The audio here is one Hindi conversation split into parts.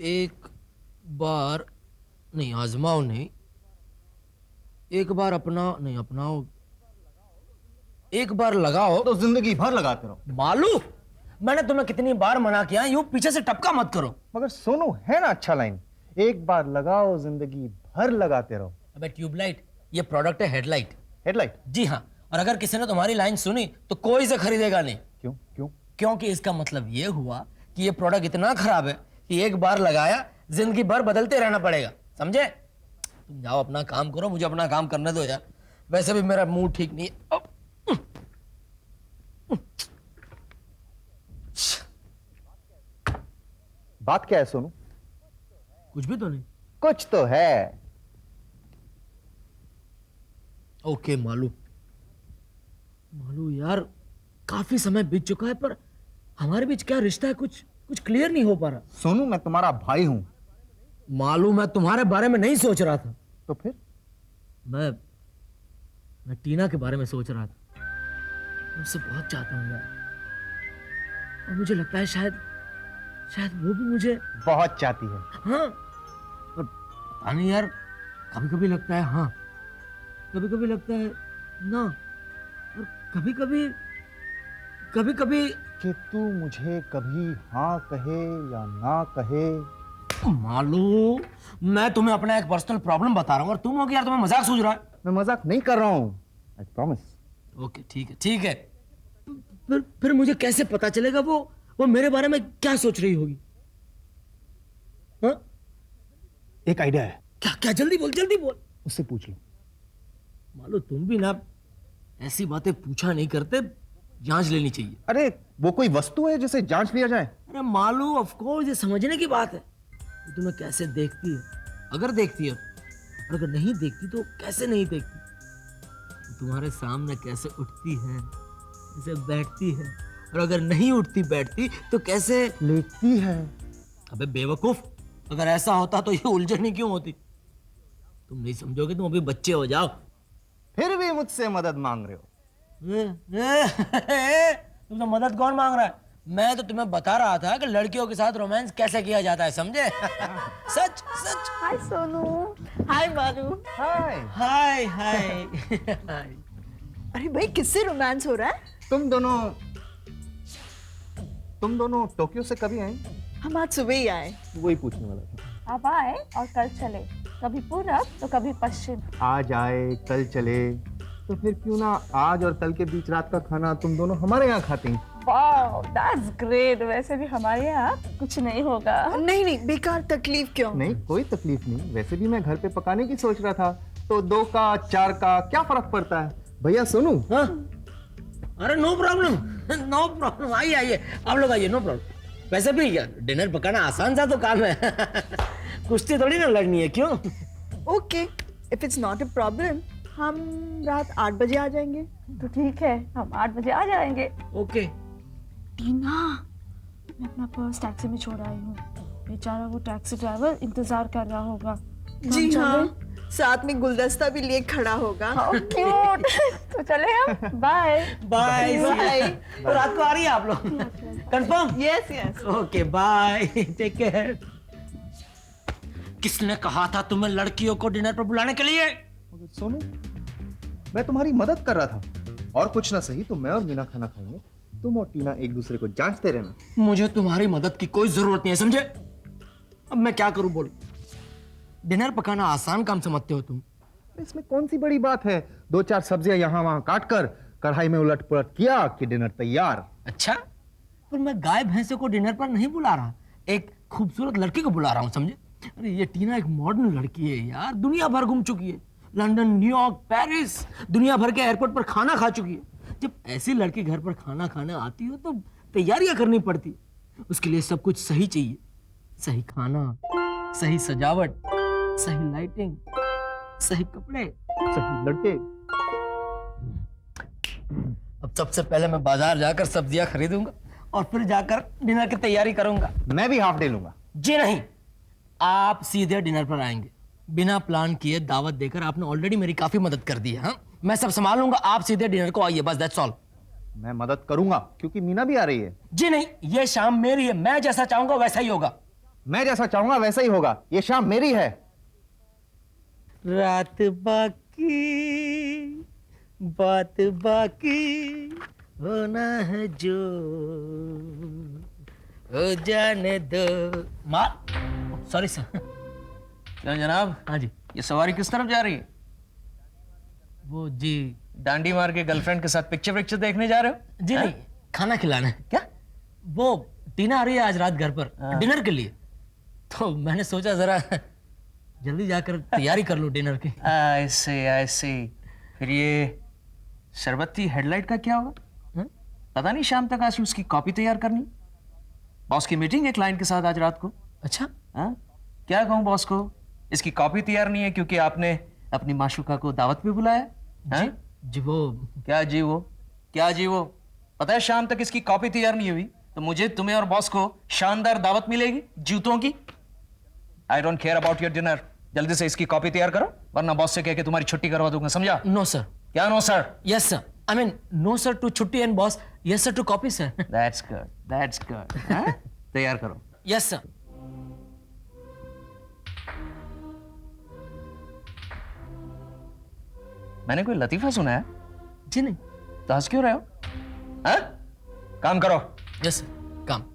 एक बार नहीं, आजमाओ नहीं, एक बार अपनाओ, एक बार लगाओ तो जिंदगी भर लगाते रहो। मालूम, मैंने तुम्हें कितनी बार मना किया, यूं पीछे से टपका मत करो। मगर सोनू है ना अच्छा लाइन, एक बार लगाओ जिंदगी भर लगाते रहो। अबे ट्यूबलाइट, ये प्रोडक्ट है हेडलाइट। हेडलाइट? जी हाँ, और अगर किसी ने तुम्हारी लाइन सुनी तो कोई इसे खरीदेगा नहीं। क्यों क्यों? क्योंकि इसका मतलब ये हुआ कि ये प्रोडक्ट इतना खराब है कि एक बार लगाया जिंदगी भर बदलते रहना पड़ेगा, समझे? तुम जाओ अपना काम करो, मुझे अपना काम करने दो यार, वैसे भी मेरा मूड ठीक नहीं है। बात क्या है सोनू? कुछ भी तो नहीं। कुछ तो है। ओके मालू यार, काफी समय बीत चुका है पर हमारे बीच क्या रिश्ता है, कुछ क्लियर नहीं हो पा रहा। सोनू मैं तुम्हारा भाई हूं। मालूम, मैं तुम्हारे बारे में नहीं सोच रहा था। तो फिर? मैं टीना के बारे में सोच रहा था। मैं उससे बहुत चाहता हूँ यार, और मुझे लगता है शायद वो भी मुझे बहुत चाहती है। हाँ, पर पता नहीं यार, कभी कभी लगता है हाँ, कभी कभी लगता है ना, और कभी कभी कि तू मुझे कभी हाँ कहे या ना कहे। मालूम, मैं तुम्हें अपना एक पर्सनल प्रॉब्लम बता रहा हूँ और तुम हो कि यार तुम्हें मजाक सूझ रहा है। मैं मजाक नहीं कर रहा हूं, आई प्रॉमिस। ओके ठीक है। फिर मुझे कैसे पता चलेगा वो मेरे बारे में क्या सोच रही होगी? हाँ? एक आइडिया है। क्या? जल्दी बोल। उससे पूछ लो। मालूम, तुम भी ना ऐसी बातें पूछा नहीं करते, जांच लेनी चाहिए। अरे वो कोई वस्तु है जिसे जांच लिया जाए? अरे मालूम, ऑफ कोर्स, ये समझने की बात है। वो तुम्हें कैसे देखती है, अगर देखती है, और अगर नहीं देखती तो कैसे नहीं देखती, तो तुम्हारे सामने कैसे उठती है, कैसे बैठती है, और अगर नहीं उठती बैठती तो कैसे लेटती है। अबे बेवकूफ, अगर ऐसा होता तो ये उलझन ही क्यों होती? तुम नहीं समझोगे, तुम अभी बच्चे हो जाओ। फिर भी मुझसे मदद मांग रहे हो? तुमसे मदद कौन मांग रहा है? मैं तो तुम्हें बता रहा था कि लड़कियों के साथ रोमांस कैसे किया जाता है, समझे? सच। हाय सोनू। हाय बालू। हाय। हाय। अरे भाई, किससे रोमांस हो रहा है? तुम दोनों टोक्यो से कभी आए? हम आज सुबह ही आए। वही पूछने वाला था। अब आए और कल चले, कभी पूरब तो कभी पश्चिम। आज आए कल चले, तो फिर क्यों ना आज और कल के बीच रात का खाना तुम दोनों हमारे यहाँ खाते हैं? Wow, that's great. वैसे भी हमारे यहाँ कुछ नहीं होगा। नहीं, बेकार तकलीफ क्यों? नहीं, कोई तकलीफ नहीं। वैसे भी मैं घर पे पकाने की सोच रहा था, तो 2 का 4 का क्या फर्क पड़ता है? भैया सोनू। हाँ? अरे नो प्रॉब्लम, आइए आप लोग आइए, नो प्रॉब्लम। वैसे भी यार डिनर पकाना आसान सा तो काम है। कुश्ती थोड़ी ना लड़नी है, क्यों? Okay, if it's not a problem, हम रात 8 बजे आ जाएंगे। तो ठीक है, हम 8 बजे आ जाएंगे। ओके। टीना, मैं अपना पर्स टैक्सी में छोड़ आई हूँ। बेचारा वो टैक्सी ड्राइवर इंतजार कर रहा होगा। जी हाँ, साथ में गुलदस्ता भी लिए खड़ा होगा। क्यूट। तो चले हम। बाय। तो रात को आ रही है आप लोग? Confirm? Yes. Okay, bye, take care. किसने कहा था तुम्हें लड़कियों को डिनर पर बुलाने के लिए? सोनू, मैं तुम्हारी मदद कर रहा था, और कुछ ना सही तो मैं और मीना खाना खाएंगे, तुम और टीना एक दूसरे को जांचते रहना। मुझे तुम्हारी मदद की कोई जरूरत नहीं है, समझे? अब मैं क्या करूं, बोलो? डिनर पकाना आसान काम समझते हो तुम? इसमें कौन सी बड़ी बात है? 2-4 सब्जियां यहाँ वहां काट कर कढ़ाई में उलट पुलट किया कि डिनर तैयार। अच्छा, पर मैं गाय भैंसे को डिनर पर नहीं बुला रहा, एक खूबसूरत लड़की को बुला रहा हूँ, समझे? अरे ये टीना एक मॉडर्न लड़की है यार, दुनिया भर घूम चुकी है, लंदन, न्यूयॉर्क, पेरिस, दुनिया भर के एयरपोर्ट पर खाना खा चुकी है। जब ऐसी लड़की घर पर खाना खाने आती हो तो तैयारियां करनी पड़ती है। उसके लिए सब कुछ सही चाहिए, सही खाना, सही सजावट, सही लाइटिंग, सही कपड़े, सही लड़के। अब सबसे पहले मैं बाजार जाकर सब्जियां खरीदूंगा और फिर जाकर डिनर की तैयारी करूंगा। मैं भी हाफ डे लूंगा। जी नहीं, आप सीधे डिनर पर आएंगे, बिना प्लान किए दावत देकर। आपने ऑलरेडी मेरी काफी मदद कर दी है। हाँ, मैं सब संभाल लूंगा, आप सीधे डिनर को आइए, बस दैट्स ऑल। मैं मदद करूंगा क्योंकि मीना भी आ रही है। जी नहीं, ये शाम मेरी है, मैं जैसा चाहूंगा वैसा ही होगा। मैं जैसा चाहूंगा वैसा ही होगा। ये शाम मेरी है। रात बाकी बात बाकी होना है जो हो जाने दो। मार सॉरी सर। क्या जनाब, हाँ जी। ये सवारी किस तरफ जा रही है? वो जी डांडी मार के गर्लफ्रेंड के साथ पिक्चर देखने जा रहे हो? जी नहीं, खाना खिलाना है। क्या? वो टीना आ रही है आज रात घर पर डिनर के लिए, तो मैंने सोचा जरा जल्दी जाकर तैयारी कर लूं डिनर की। ऐसे फिर ये शरबती हेडलाइट का क्या होगा? हाँ? पता नहीं, शाम तक आज उसकी कॉपी तैयार करनी। बॉस की मीटिंग है क्लाइंट के साथ आज रात को। अच्छा, हाँ? क्या कहूँ बॉस को, इसकी कॉपी तैयार नहीं है क्योंकि आपने अपनी माशूका को दावत पे बुलाया। हाँ? जी वो क्या जी वो पता है, शाम तक इसकी कॉपी तैयार नहीं हुई तो मुझे, तुम्हें और बॉस को शानदार दावत मिलेगी जूतों की। I don't care about your dinner. जल्दी से इसकी कॉपी तैयार करो वरना बॉस से कह के तुम्हारी छुट्टी करवा दूंगा, समझा? No sir. क्या no sir? Yes sir. I mean no sir to छुट्टी and boss yes sir to copy sir. That's good. तैयार करो। Yes sir. मैंने कोई लतीफा सुना है? जी नहीं। तो हंस क्यों रहे हो? हाँ? काम करो। यस सर, काम।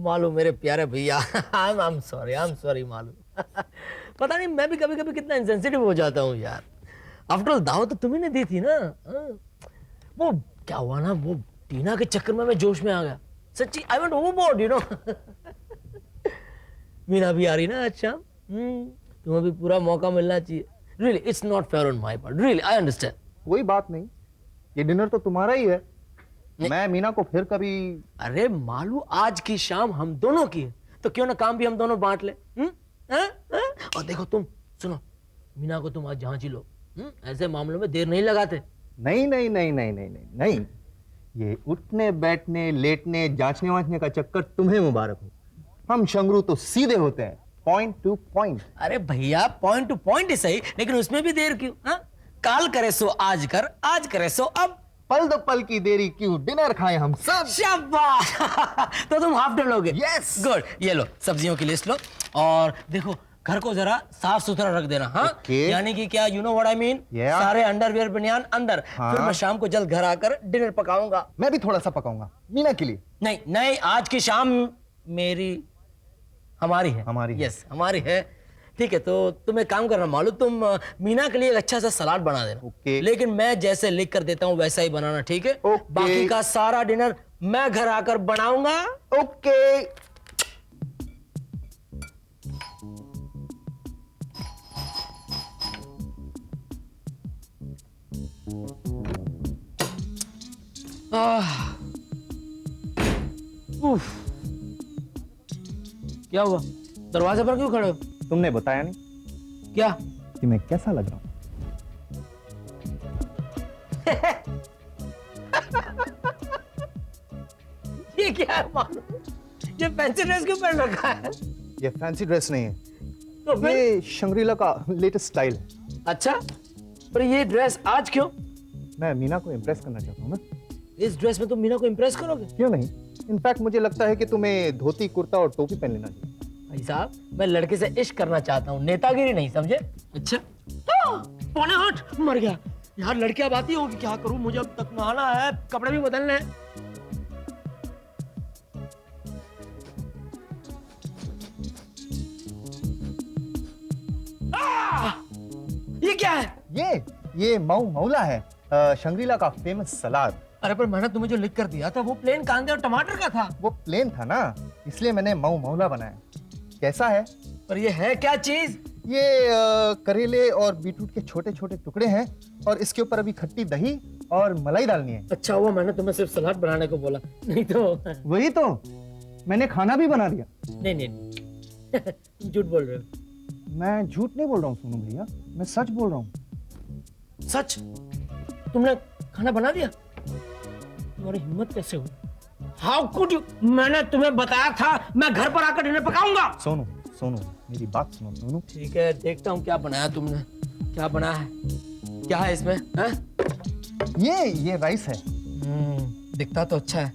मालू मेरे प्यारे भैया। आई एम सॉरी मालू। पता नहीं मैं भी कभी कभी कितना इंसेंसिटिव हो जाता हूँ यार। आफ्टर ऑल दावत तो तुम्ही ने दी थी ना। वो क्या हुआ ना, वो टीना के चक्कर में मैं जोश में आ गया। सच्ची I went overboard, you know. Meena भी आ रही ना आज शाम। तुम्हें भी पूरा मौका मिलना चाहिए। Really it's not fair on my part. Really I understand. कोई बात नहीं, ये डिनर तो तुम्हारा ही है। मैं मीना को फिर कभी। अरे मालू, आज की शाम हम दोनों की है तो क्यों ना काम भी हम दोनों बांट ले। और देखो तुम सुनो, मीना को तुम आज जांच ही लो। ऐसे मामलों में देर नहीं लगाते। नहीं नहीं नहीं नहीं नहीं नहीं नहीं, ये उठने बैठने लेटने जांचने वांचने का चक्कर तुम्हें मुबारक हो। हम शंगरू तो सीधे होते हैं, पॉइंट टू पॉइंट। अरे भैया पॉइंट टू पॉइंट ही सही, लेकिन उसमें भी देर क्यों? काल करे सो आज कर, आज करे सो अब। पल दो पल की देरी क्यों, डिनर खाए हम सब। शाबाश। तो तुम हाफ डे लोगे? Yes. गुड। ये लो सब्जियों की लिस्ट लो और देखो घर को जरा साफ सुथरा रख देना। हाँ Okay. यानी कि क्या, you know what I mean. Yeah. सारे अंडरवियर बनियान अंदर। हाँ. फिर मैं शाम को जल्द घर आकर डिनर पकाऊंगा। मैं भी थोड़ा सा पकाऊंगा मीना के लिए। नहीं नहीं, आज की शाम मेरी हमारी है। हमारी है। यस हमारी है। ठीक है, तो तुम एक काम करना मालूम, तुम मीना के लिए एक अच्छा सा सलाद बना देना। ओके। लेकिन मैं जैसे लिख कर देता हूँ वैसा ही बनाना, ठीक है? ओके। बाकी का सारा डिनर मैं घर आकर बनाऊंगा। ओके। उफ। क्या हुआ, दरवाजे पर क्यों खड़े हो? तुमने बताया नहीं क्या? कि मैं कैसा लग रहा हूं। ये क्या है मालूम? ये फैंसी ड्रेस क्यों पहन रखा है? ये फैंसी ड्रेस नहीं है, तो फिर? ये शंग्रीला का लेटेस्ट स्टाइल है। अच्छा, पर ये ड्रेस आज क्यों? मैं मीना को इम्प्रेस करना चाहता हूँ ना। इस ड्रेस में तुम मीना को इम्प्रेस करोगे? क्यों नहीं, इनफैक्ट मुझे लगता है कि तुम्हें धोती कुर्ता और टोपी पहन लेना चाहिए। भाई साहब, मैं लड़के से इश्क करना चाहता हूँ, नेतागिरी नहीं, समझे? अच्छा। पौने 8 मर गया यार। लड़कियां बाती होगी, क्या करूं? मुझे अब तक नहाना है, कपड़े भी बदलने हैं। ये क्या है? ये मऊ मौला है, शंग्रीला का फेमस सलाद। अरे पर मैंने तुम्हें जो लिख कर दिया था वो प्लेन कांदे और टमाटर का था। वो प्लेन था ना, इसलिए मैंने मऊ मौला बनाया। कैसा है? पर ये है क्या चीज? ये करेले और बीटरूट के छोटे छोटे टुकड़े हैं और इसके ऊपर अभी खट्टी दही और मलाई डालनी है। अच्छा हुआ मैंने तुम्हें सिर्फ सलाद बनाने को बोला, नहीं तो वही तो, मैंने खाना भी बना दिया। नहीं नहीं नहीं। तुम झूठ बोल रहे हो। मैं झूठ नहीं बोल रहा हूँ सोनू भैया, मैं सच बोल रहा हूँ। सच? तुमने खाना बना दिया? तुम्हारी हिम्मत कैसे हुई? How could you? मैंने तुम्हें बताया था मैं घर पर आकर डिनर पकाऊंगा। सोनू सोनू मेरी बात सुनो सोनू। ठीक है, देखता हूँ क्या बनाया तुमने। क्या बना है? क्या है इसमें? है? ये राइस है। दिखता तो अच्छा है।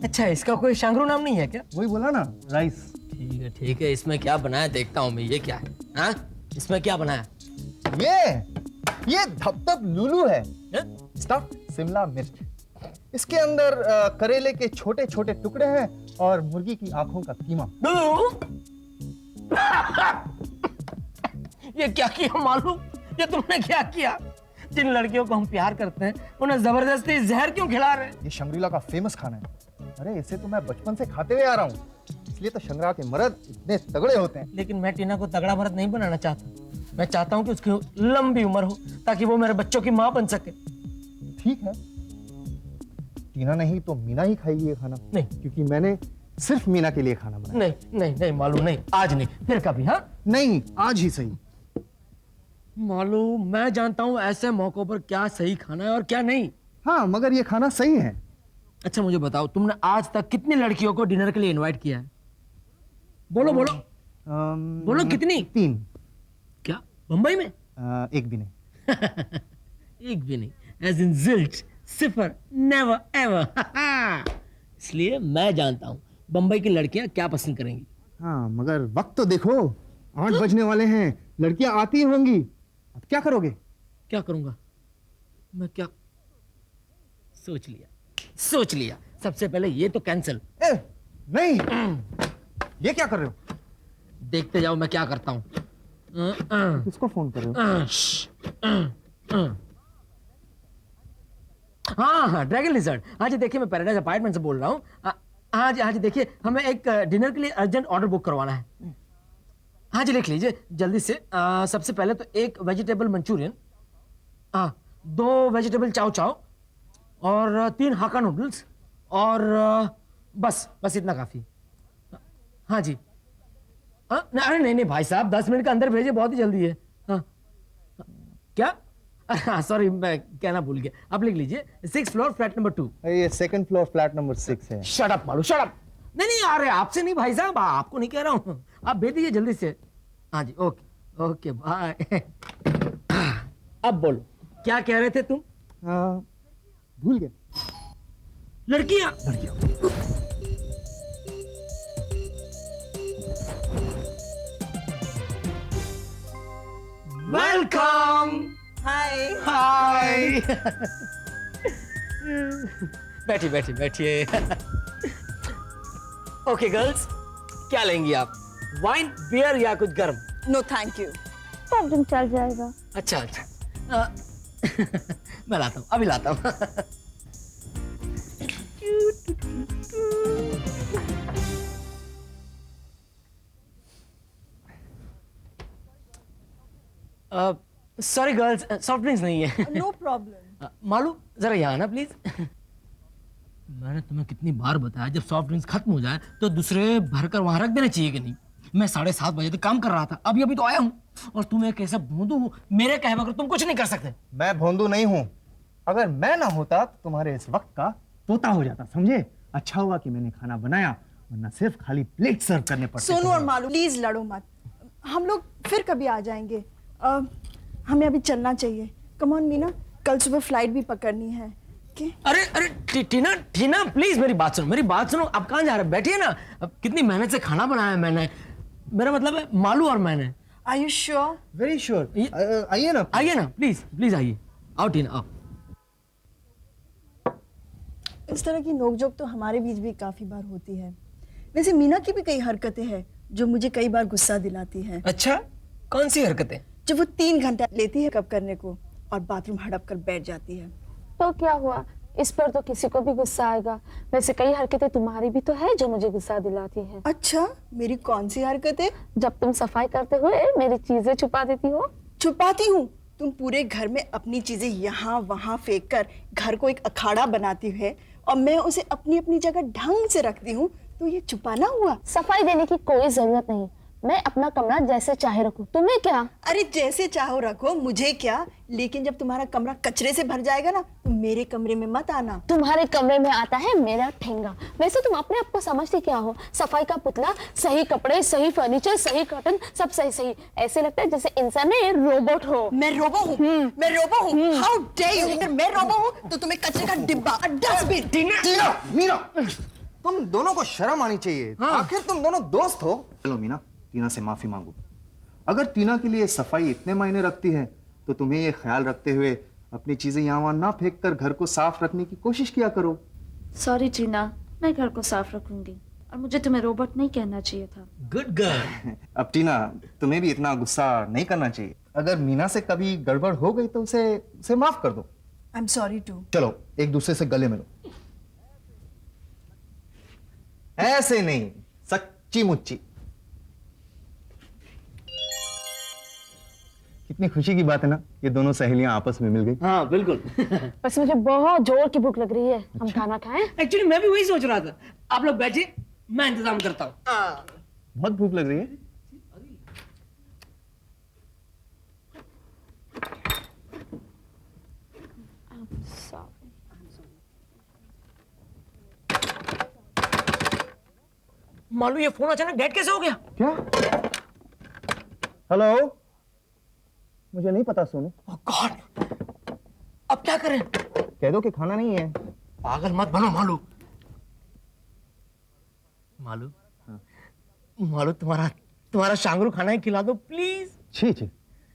अच्छा, इसका कोई शांगरू नाम नहीं है क्या? वही बोला ना, राइस। ठीक है, इसमें क्या बनाया देखता हूँ मैं। ये क्या है? हाँ? इसमें क्या बनाया? ये धपधप लूलू है, स्टफ शिमला मिर्च। इसके अंदर करेले के छोटे छोटे टुकड़े हैं और मुर्गी की आंखों का कीमा। ये क्या किया मालूम? ये तुमने क्या किया? जिन लड़कियों को हम प्यार करते हैं उन्हें जबरदस्ती जहर क्यों खिला रहे हैं? ये शंग्रीला का फेमस खाना है। अरे इसे तो मैं बचपन से खाते हुए आ रहा हूँ, इसलिए तो शंग्रा के मर्द इतने तगड़े होते हैं। लेकिन मैं टीना को तगड़ा मर्द नहीं बनाना चाहता। मैं चाहता हूँ कि उसकी लंबी उम्र हो ताकि वो मेरे बच्चों की माँ बन सके। ठीक है, टीना नहीं तो मीना ही खाएगी ये खाना। नहीं, क्योंकि मैंने सिर्फ मीना के लिए खाना बनाया। नहीं नहीं नहीं मालूम, नहीं आज नहीं, फिर कभी। हाँ नहीं, आज ही सही। मालूम, मैं जानता हूँ ऐसे मौकों पर क्या सही खाना है और क्या नहीं। हाँ, मगर ये खाना सही है। अच्छा मुझे बताओ, तुमने आज तक कितनी लड़कियों को डिनर के लिए इनवाइट किया है? बोलो बोलो बोलो, कितनी? 3। क्या बंबई में? एक भी नहीं। एक भी नहीं, एज इन जिल्ट, सिफर, नेवर एवर। इसलिए मैं जानता हूँ बंबई की लड़कियां क्या पसंद करेंगी। हाँ, मगर वक्त तो देखो, 8 बजने वाले हैं, लड़कियां आती होंगी। अब क्या करोगे? क्या करूंगा मैं? क्या सोच लिया। सबसे पहले ये तो कैंसिल। नहीं, ये क्या कर रहे हो? देखते जाओ मैं क्या करता हूँ। किसको फोन कर रहे हो? हाँ, ड्रैगन लिजर्ड। हाँ जी देखिए, मैं पैराडाइज अपार्टमेंट से बोल रहा हूँ। हाँ जी देखिए, हमें एक डिनर के लिए अर्जेंट ऑर्डर बुक करवाना है। हाँ जी लिख लीजिए जल्दी से। सबसे पहले तो 1 वेजिटेबल मंचूरियन, 2 वेजिटेबल चाव चाव और 3 हाका नूडल्स और बस इतना काफी। हाँ जी। अरे नहीं भाई साहब, 10 मिनट के अंदर भेजिए, बहुत ही जल्दी है। क्या? हाँ सॉरी, मैं कहना भूल गया। आप लिख लीजिए 6th फ्लोर फ्लैट नंबर 2। ये 2nd फ्लोर फ्लैट नंबर 6 है। Shut up Malu, shut up. नहीं आ रहे, आपसे नहीं भाई साहब, आपको नहीं कह रहा हूँ। आप भेज दीजिए जल्दी से। हाँ जी, ओके बाय। अब बोलो क्या कह रहे थे तुम? भूल गए। लड़कियां। वेलकम। हाय। बैठिए। ओके गर्ल्स, क्या लेंगी आप? वाइन, बियर या कुछ गर्म? No thank you. सब दिन चल जाएगा। अच्छा मैं लाता हूँ, अभी लाता हूँ। सॉरी गर्ल्स, सॉफ्ट ड्रिंक्स नहीं है। No problem. मालू जरा यहाँ ना प्लीज। मैंने तुम्हें कितनी बार बताया, जब सॉफ्ट ड्रिंक्स खत्म हो जाए तो दूसरे भरकर वहां रख देना चाहिए कि नहीं? मैं 7:30 बजे तक काम कर रहा था, अभी तो आया हूँ और तुम एक ऐसा भोंदू हो, मेरे कहे बगैर तुम कुछ नहीं कर सकते। मैं भोंदू नहीं हूँ। अगर मैं ना होता तो तुम्हारे इस वक्त का तोता हो जाता, समझे? अच्छा हुआ कि मैंने खाना बनाया, वरना सिर्फ खाली प्लेट सर्व करने पड़ते। सोनू और मालू प्लीज लड़ो मत, हम लोग फिर कभी आ जाएंगे। हमें अभी चलना चाहिए। कम ऑन मीना, कल सुबह फ्लाइट भी पकड़नी है। अरे टीना प्लीज मेरी बात सुनो। अब कहाँ जा रहे? बैठिए ना। अब कितनी मेहनत से खाना बनाया है मैंने, मेरा मतलब है मालू और मैंने। Are you sure? Very sure. आइए ना प्लीज आइए। आओ टीना आओ। इस तरह की नोकझोंक तो हमारे बीच भी काफी बार होती है। वैसे मीना की भी कई हरकतें हैं जो मुझे कई बार गुस्सा दिलाती है। अच्छा, कौन सी हरकतें? जब वो 3 घंटा लेती है कब करने को और बाथरूम हड़प कर बैठ जाती है। तो क्या हुआ? इस पर तो किसी को भी गुस्सा आएगा। वैसे कई हरकतें तुम्हारी भी तो है जो मुझे गुस्सा दिलाती हैं। अच्छा, मेरी कौन सी हरकत है? जब तुम सफाई करते हुए मेरी चीजें छुपा देती हो। छुपाती हूँ? तुम पूरे घर में अपनी चीजें यहाँ वहाँ फेंक कर घर को एक अखाड़ा बनाती है और मैं उसे अपनी अपनी जगह ढंग से रखती हूँ, तो ये छुपाना हुआ? सफाई देने की कोई जरूरत नहीं, मैं अपना कमरा जैसे चाहे रखूं, तुम्हें क्या? अरे जैसे चाहो रखो, मुझे क्या। लेकिन जब तुम्हारा कमरा कचरे से भर जाएगा ना, तो मेरे कमरे में मत आना। तुम्हारे कमरे में आता है मेरा ठेंगा। वैसे तुम अपने आप को समझती क्या हो? सफाई का पुतला, सही कपड़े, सही फर्नीचर, सही कर्टन, सब सही सही। ऐसे लगता है जैसे इंसान नहीं रोबोट हो। मैं रोबो हूँ? मैं रोबो हूँ? How dare you! अगर मैं रोबो हूँ तो तुम्हें कचरे का डिब्बा, डस्टबिन। टीना, मीना, तुम दोनों को शर्म आनी चाहिए। आखिर तुम दोनों दोस्त हो। चलो मीना, टीना से माफी मांगो। अगर टीना के लिए सफाई इतने मायने रखती है तो तुम्हें ये ख्याल रखते हुए अपनी चीजें यहाँ वहां ना फेंक कर घर को साफ रखने की कोशिश किया करो। सॉरी टीना, मैं घर को साफ रखूंगी। और मुझे तुम्हें रोबोट नहीं कहना चाहिए था। Good girl. अब टीना, तुम्हें भी इतना गुस्सा नहीं करना चाहिए। अगर मीना से कभी गड़बड़ हो गई तो उसे माफ कर दो। I am sorry too. चलो एक दूसरे से गले मिलो। ऐसे नहीं, सच्ची मुच्ची। कितनी खुशी की बात है ना, ये दोनों सहेलियां आपस में मिल गई। हाँ बिल्कुल। बस मुझे बहुत जोर की भूख लग रही है। हम खाना खाएं? एक्चुअली मैं भी वही सोच रहा था। आप लोग बैठिए, मैं इंतजाम करता हूँ। बहुत भूख लग रही है। मालूम ये फोन अचानक डेड कैसे हो गया? क्या? हेलो, मुझे नहीं पता सोनू। ओह गॉड, अब क्या करें? कह दो कि खाना नहीं है। पागल मत बनो मालू। मालू, मालू तुम्हारा शांगरू खाना ही खिला दो प्लीज। छी छी,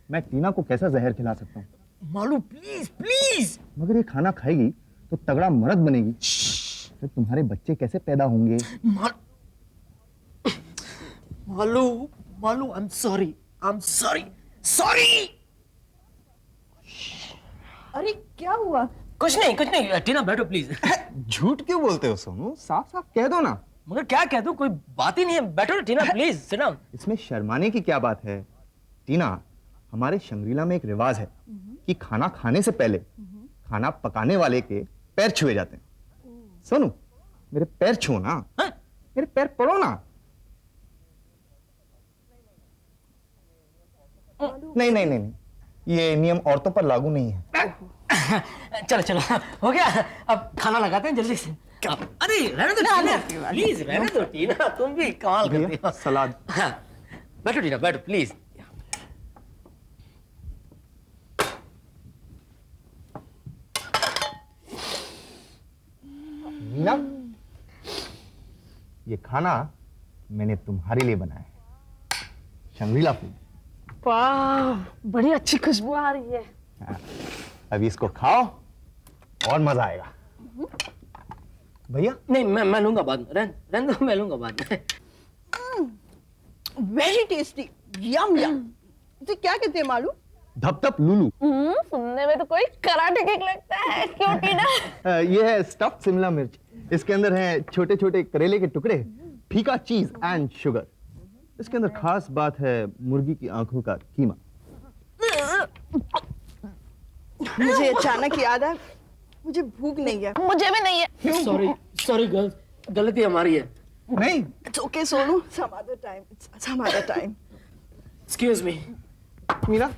मैं टीना को कैसा जहर खिला सकता हूँ? Malu please please. मगर ये खाना खाएगी तो तगड़ा मर्द बनेगी। फिर तुम्हारे बच्चे कैसे पैदा होंगे? मालू मालू, आई am sorry, I am sorry, sorry. अरे क्या हुआ? कुछ नहीं, टीना बैठो प्लीज। झूठ क्यों बोलते हो सोनू? साफ साफ कह दो ना। मगर क्या कह दूं, कोई बात ही नहीं है। बैठो टीना प्लीज, सिट डाउन। इसमें शर्माने की क्या बात है? टीना, हमारे शंग्रीला में एक रिवाज है कि खाना खाने से पहले खाना पकाने वाले के पैर छुए जाते हैं। सोनू, मेरे पैर छुओ ना। हाँ? मेरे पैर पड़ो ना। नहीं नहीं नहीं नहीं, ये नियम औरतों पर लागू नहीं है। चलो हो गया। अब खाना लगाते हैं जल्दी से। अरे रहने दो टीना, प्लीज रहने दो टीना, तुम भी कमाल करती हो। सलाद। हाँ, बैठो टीना, बैठो प्लीज। मीना, ये खाना मैंने तुम्हारे लिए बनाया है। Shangrila food. वाह, बड़ी अच्छी खुशबू आ रही है। अभी इसको खाओ और मजा आएगा। भैया? नहीं, मैं लूंगा बाद में। रहने दो, मैं लूंगा बाद में। वेरी टेस्टी, यम यम। इसे क्या कहते हैं मालूम? धप धप लूलू। सुनने में तो कोई कराटे किक लगता है। क्यों टीना? ये है स्टफ्ड शिमला मिर्च। इसके अंदर है छोटे छोटे करेले के टुकड़े, फीका चीज एंड शुगर। इसके अंदर खास बात है मुर्गी की आंखों का कीमा। मुझे अचानक याद आया, मुझे भूख नहीं है। मुझे भी नहीं है। सॉरी गर्ल्स, गलती हमारी है। नहीं, it's okay Sonu, some other time. Excuse me. Meena,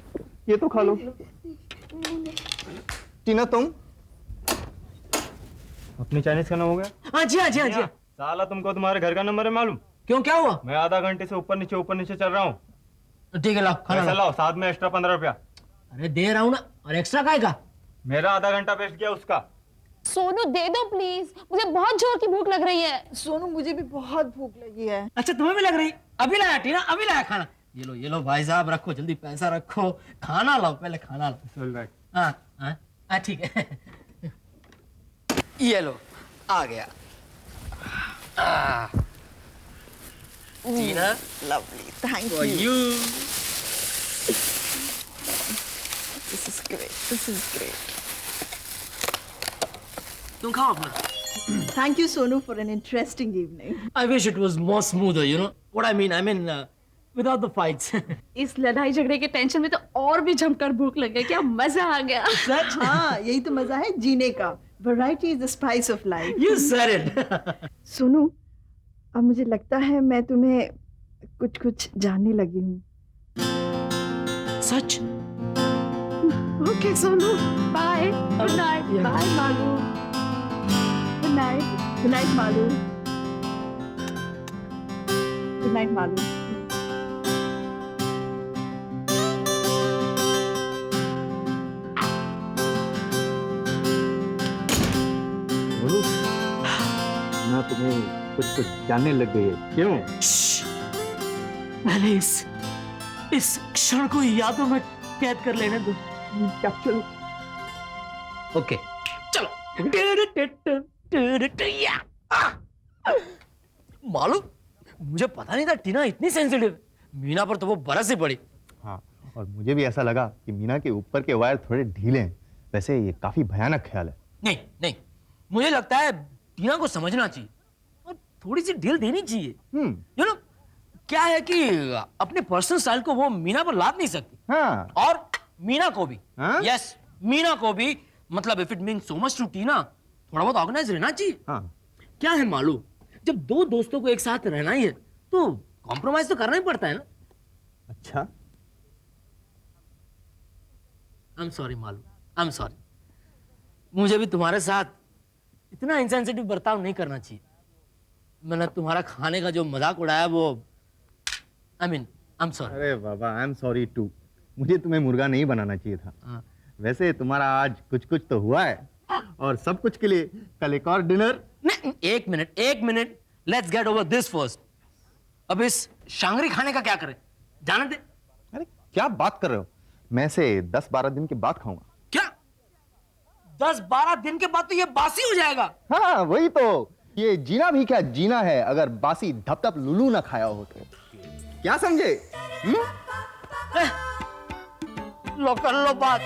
ये तो खा लो। टीना, तुम अपनी चाइनीज का नाम हो गया? हाँ जी। साला, तुमको तुम्हारे घर का नंबर है मालूम? क्यों, क्या हुआ? मैं आधा घंटे से ऊपर नीचे चल रहा हूँ। ठीक है, लाओ खाना पैसा लाओ। लाओ, साथ में एक्स्ट्रा 15 रुपया। अरे दे रहा हूँ ना, और एक्स्ट्रा काय का? मेरा आधा घंटा वेस्ट किया उसका। सोनू दे दो प्लीज, मुझे बहुत जोर की भूख लग रही है। सोनू, मुझे भी बहुत भूख लगी है। अच्छा तुम्हें भी लग रही? अभी लाया टीना, अभी लाया खाना। ये लो भाई साहब, रखो जल्दी, पैसा रखो, खाना लाओ, पहले खाना लाओ। चल बैठ। हाँ ठीक है। ये लो, आ गया। टीना, Lovely, thank for you. you. This is great. तुम खाओ अपना। Thank you, Sonu, for an interesting evening. I wish it was more smoother, you know what I mean? I mean, without the fights. इस लड़ाई झगड़े के टेंशन में तो और भी जमकर भूख लग गई, क्या मजा आ गया। Such? हाँ, यही तो मजा है जीने का। Variety is the spice of life. You said it. Sonu, अब मुझे लगता है मैं तुम्हें कुछ जानने लगी हूँ। Such? Okay Sonu, bye, good night, bye Malu. Good night Malu. Good night Malu. बोलो ना, तुम्हें कुछ जानने लग गई है। क्यों? पहले इस क्षण को यादों में कैद कर लेने दो। कैप्चर। ओके, चलो। मालूम, मुझे पता नहीं था टीना इतनी सेंसिटिव। मीना पर तो वो बरस ही पड़ी। हाँ, और मुझे भी ऐसा लगा कि मीना के ऊपर के वायर थोड़े ढीले हैं। वैसे ये काफी भयानक ख्याल है। नहीं नहीं, मुझे लगता है टीना को समझना चाहिए और थोड़ी सी ढील देनी चाहिए। यू नो, क्या है कि अपने पर्सनल स्टाइल को वो मीना पर लाद नहीं सकती। हाँ। और मीना को भी। हाँ? यस, मीना को भी। मतलब if it mean so much to Tina, थोड़ा बहुत ऑर्गेनाइज रहना चाहिए। हाँ। क्या है मालूम, जब दो दोस्तों को एक साथ रहना ही है तो कॉम्प्रोमाइज तो करना ही पड़ता है ना। अच्छा। आई एम सॉरी मालूम, आई एम सॉरी। मुझे भी तुम्हारे साथ इतना इंसेंसिटिव बर्ताव नहीं करना चाहिए। मैंने तुम्हारा खाने का जो मजाक उड़ाया वो, I mean, I am sorry. अरे बाबा, आई एम सॉरी टू। मुझे तुम्हें मुर्गा नहीं बनाना चाहिए था। वैसे तुम्हारा आज कुछ तो हुआ है, और सब कुछ के लिए कल एक और डिनर। नहीं, एक minute, let's get over this first. अब इस शांगरी खाने का क्या करें, जाने दे। अरे क्या बात कर रहे हो? मैं से 10-12 दिन के बाद खाऊंगा। क्या 10-12 दिन के बाद तो ये बासी हो जाएगा। हाँ वही तो। ये जीना भी क्या जीना है अगर बासी धप लुलू ना खाया हो तो। क्या समझे? लो कर लो बात।